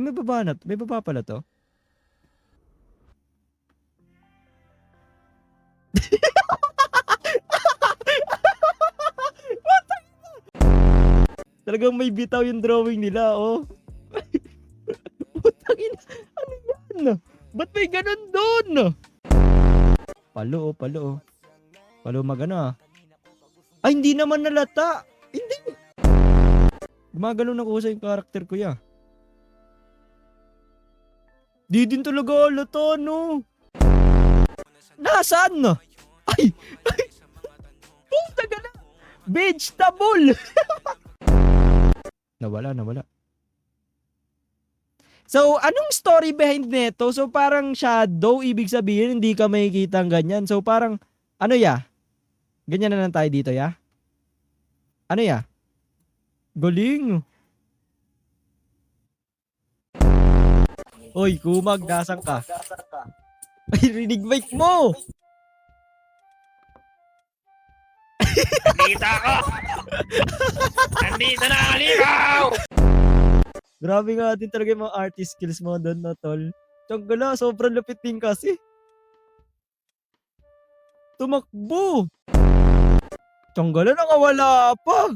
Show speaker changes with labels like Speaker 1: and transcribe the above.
Speaker 1: Ay, may baba na. May baba pala to. Talagang may bitaw yung drawing nila, oh. Putang ina. Ano yan? Ba't may ganun doon? Palo, oh, palo, oh. Palo magano, ah. Ay, hindi naman nalata. Hindi. Gumagalaw na kusa yung karakter ko, ya. Di din talaga halata, no? Nasaan, no? Ay! Ay! Puta ka na! Vegetable! Nawala, nawala. So, anong story behind nito? So, parang shadow, ibig sabihin, hindi ka makikita ang ganyan. So, parang, ano ya? Ganyan na lang tayo dito, ya? Ano ya? Galing. Oy, kumag, nasaan ka? Ay, rinig mic mo!
Speaker 2: Nandito ako! Nandito na ang alimaw!
Speaker 1: Grabe nga din talaga yung mga artist skills mo doon, no, tol. Tiyonggala, sobrang lupit din kasi. Tumakbo! Tiyonggala, nakawala pa!